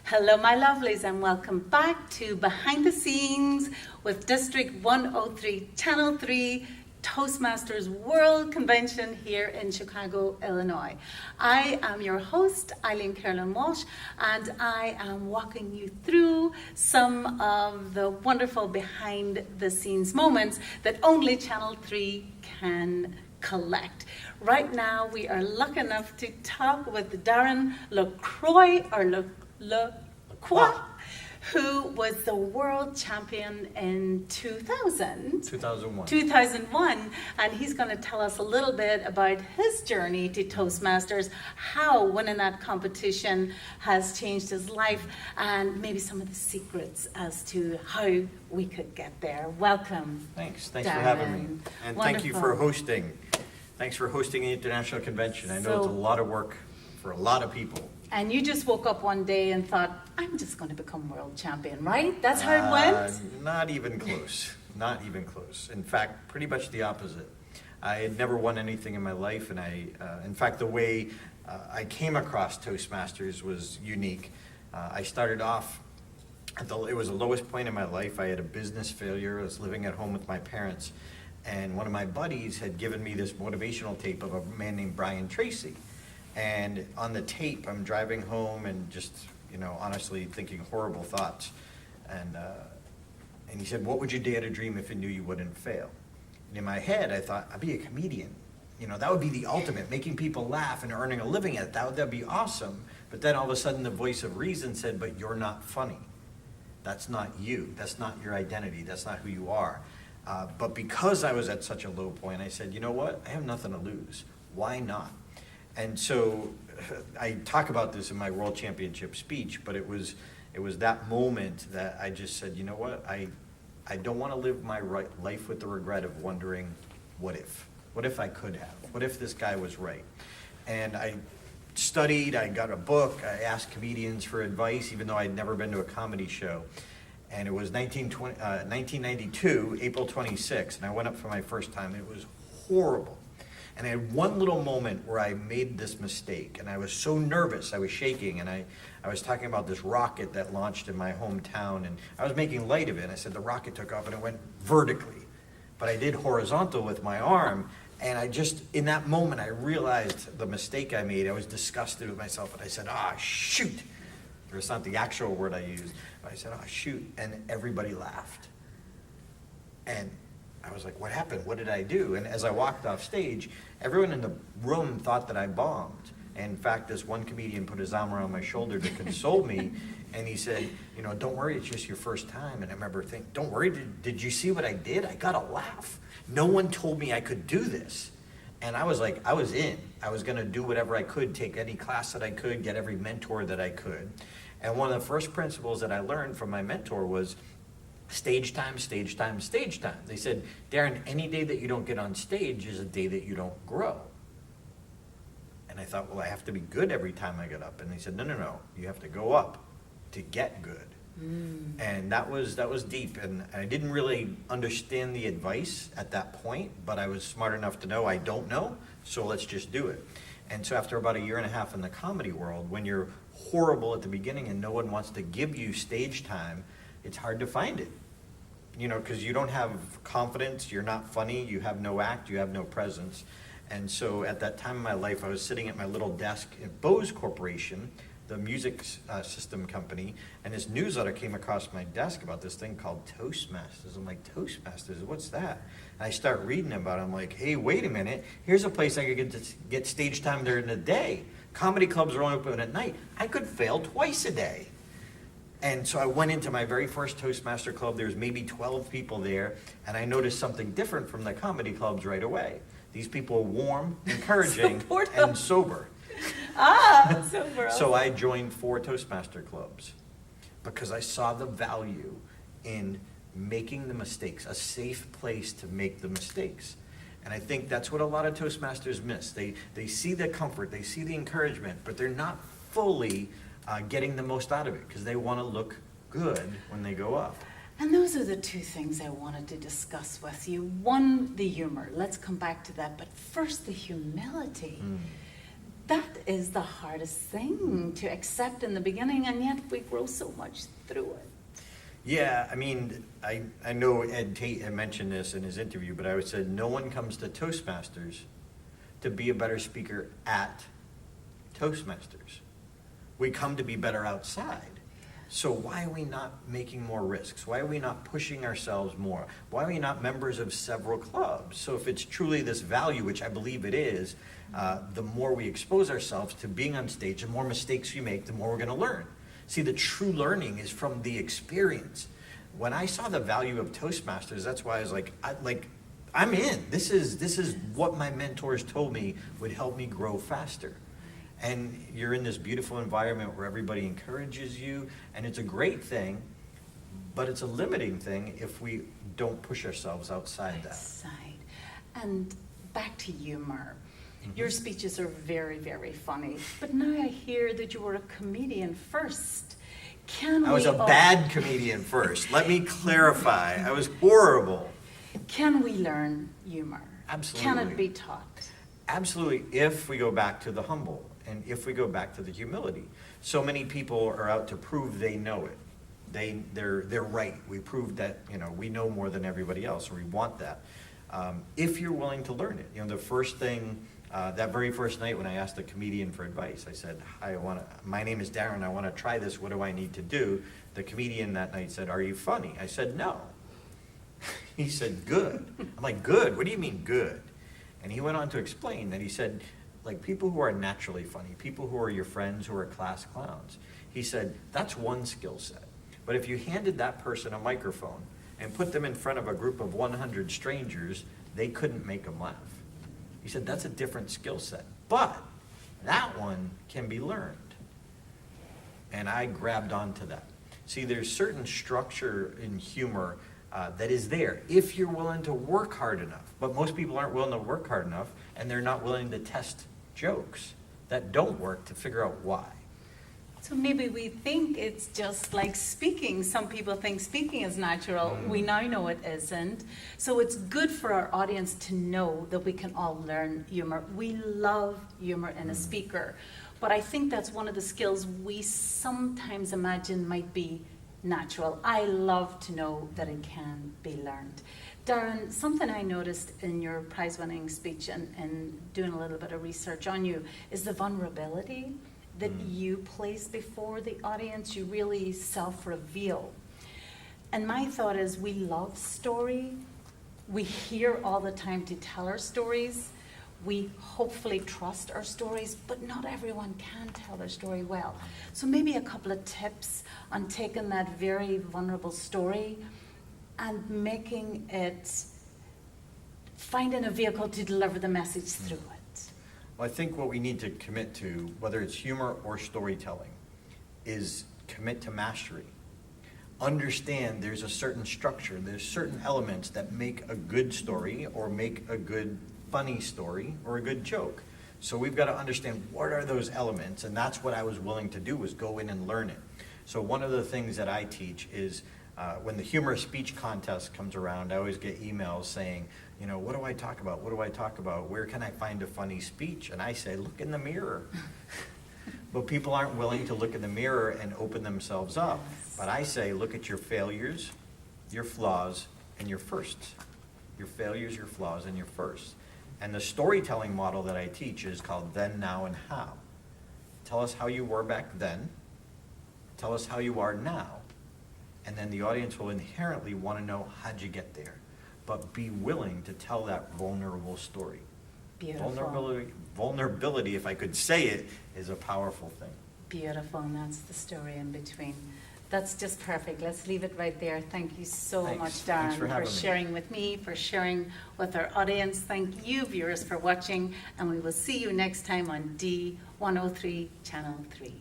Hello my lovelies and welcome back to Behind the Scenes with District 103 Channel 3 Toastmasters World Convention here in Chicago, Illinois. I am your host, Eileen Kerlin Walsh, and I am walking you through some of the wonderful behind the scenes moments that only Channel 3 can collect. Right now we are lucky enough to talk with Darren LaCroix, or LaCroix, who was the world champion in 2001, and he's going to tell us a little bit about his journey to Toastmasters, how winning that competition has changed his life, and maybe some of the secrets as to how we could get there. Welcome. Thanks Darren. for having me, and Wonderful. thank you for hosting. Thanks for hosting the international convention. I know it's a lot of work for a lot of people. And you just woke up one day and thought, I'm just going to become world champion, right? That's how it went? Not even close. Not even close. In fact, pretty much the opposite. I had never won anything in my life, and in fact, the way I came across Toastmasters was unique. I started off, it was the lowest point in my life. I had a business failure. I was living at home with my parents, and one of my buddies had given me this motivational tape of a man named Brian Tracy. And on the tape, I'm driving home and just, honestly thinking horrible thoughts. And he said, what would you dare to dream if you knew you wouldn't fail? And in my head, I thought, I'd be a comedian. That would be the ultimate, making people laugh and earning a living at it. That'd be awesome. But then all of a sudden, the voice of reason said, but you're not funny. That's not you. That's not your identity. That's not who you are. But because I was at such a low point, I said, you know what? I have nothing to lose. Why not? And so I talk about this in my World Championship speech, but it was that moment that I just said, you know what, I don't want to live my life with the regret of wondering, what if I could have, what if this guy was right? And I studied, I got a book, I asked comedians for advice, even though I'd never been to a comedy show. And it was 1992, April 26th, and I went up for my first time, and it was horrible. And I had one little moment where I made this mistake, and I was so nervous, I was shaking, and I was talking about this rocket that launched in my hometown, and I was making light of it. I said the rocket took off and it went vertically, but I did horizontal with my arm, and in that moment, I realized the mistake I made. I was disgusted with myself, and I said, shoot. It's not the actual word I used, but I said, shoot, and everybody laughed. And I was like, what happened? What did I do? And as I walked off stage, everyone in the room thought that I bombed. And in fact, this one comedian put his arm around my shoulder to console me, and he said, don't worry, it's just your first time. And I remember thinking, don't worry, did you see what I did? I got a laugh. No one told me I could do this. And I was like, I was in. I was going to do whatever I could, take any class that I could, get every mentor that I could. And one of the first principles that I learned from my mentor was, stage time, stage time, stage time. They said, Darren, any day that you don't get on stage is a day that you don't grow. And I thought, well, I have to be good every time I get up. And they said, no, you have to go up to get good. And that was deep. And I didn't really understand the advice at that point, but I was smart enough to know I don't know, so let's just do it. And so after about a year and a half in the comedy world, when you're horrible at the beginning and no one wants to give you stage time, it's hard to find it, because you don't have confidence, you're not funny, you have no act, you have no presence. And so at that time in my life, I was sitting at my little desk at Bose Corporation, the music system company, and this newsletter came across my desk about this thing called Toastmasters. I'm like, Toastmasters, what's that? And I start reading about it. I'm like, hey, wait a minute. Here's a place I could get stage time during the day. Comedy clubs are only open at night. I could fail twice a day. And so I went into my very first Toastmaster club. There's maybe 12 people there, and I noticed something different from the comedy clubs right away. These people are warm, encouraging, and sober. Sober. So I joined 4 Toastmaster clubs because I saw the value in making the mistakes, a safe place to make the mistakes. And I think that's what a lot of Toastmasters miss. They see the comfort, they see the encouragement, but they're not fully getting the most out of it because they want to look good when they go up. And those are the two things I wanted to discuss with you. One, the humor. Let's come back to that. But first, the humility. That is the hardest thing to accept in the beginning, and yet we grow so much through it. Yeah, I mean, I know Ed Tate had mentioned this in his interview, but I would say no one comes to Toastmasters to be a better speaker at Toastmasters. We come to be better outside. So why are we not making more risks? Why are we not pushing ourselves more? Why are we not members of several clubs? So if it's truly this value, which I believe it is, the more we expose ourselves to being on stage, the more mistakes we make, the more we're going to learn. See, the true learning is from the experience. When I saw the value of Toastmasters, that's why I was like, I'm in. This is what my mentors told me would help me grow faster. And you're in this beautiful environment where everybody encourages you, and it's a great thing, but it's a limiting thing if we don't push ourselves outside that. And back to humor. Your speeches are very, very funny, but now I hear that you were a comedian first. I was a bad comedian first. Let me clarify. I was horrible. Can we learn humor? Absolutely. Can it be taught? Absolutely, if we go back to the humble and if we go back to the humility. So many people are out to prove they know it. They're right. We proved that, we know more than everybody else, or we want that. If you're willing to learn it. The first thing, that very first night when I asked a comedian for advice, I said, my name is Darren, I want to try this, what do I need to do? The comedian that night said, are you funny? I said, no. He said, good. I'm like, good? What do you mean good? And he went on to explain that he said, like people who are naturally funny, people who are your friends who are class clowns, he said, that's one skill set. But if you handed that person a microphone and put them in front of a group of 100 strangers, they couldn't make them laugh. He said, that's a different skill set. But that one can be learned. And I grabbed onto that. See, there's certain structure in humor that is there if you're willing to work hard enough. But most people aren't willing to work hard enough, and they're not willing to test jokes that don't work to figure out why. So maybe we think it's just like speaking. Some people think speaking is natural. We now know it isn't. So it's good for our audience to know that we can all learn humor. We love humor in a speaker. But I think that's one of the skills we sometimes imagine might be natural. I love to know that it can be learned. Darren, something I noticed in your prize-winning speech and doing a little bit of research on you is the vulnerability that you place before the audience. You really self-reveal. And my thought is we love story. We hear all the time to tell our stories. We hopefully trust our stories, but not everyone can tell their story well. So maybe a couple of tips on taking that very vulnerable story and making it, finding a vehicle to deliver the message through it. Well, I think what we need to commit to, whether it's humor or storytelling, is commit to mastery. Understand there's a certain structure, there's certain elements that make a good story or make a good funny story or a good joke. So we've got to understand what are those elements, and that's what I was willing to do, was go in and learn it. So one of the things that I teach is when the humorous speech contest comes around, I always get emails saying, what do I talk about? What do I talk about? Where can I find a funny speech? And I say, look in the mirror. But people aren't willing to look in the mirror and open themselves up. But I say, look at your failures, your flaws, and your firsts. Your failures, your flaws, and your firsts. And the storytelling model that I teach is called Then, Now, and How. Tell us how you were back then. Tell us how you are now. And then the audience will inherently want to know, how'd you get there? But be willing to tell that vulnerable story. Beautiful. Vulnerability, if I could say it, is a powerful thing. Beautiful, and that's the story in between. That's just perfect. Let's leave it right there. Thank you so much, Darren, for sharing with me, for sharing with our audience. Thank you, viewers, for watching, and we will see you next time on D103 Channel 3.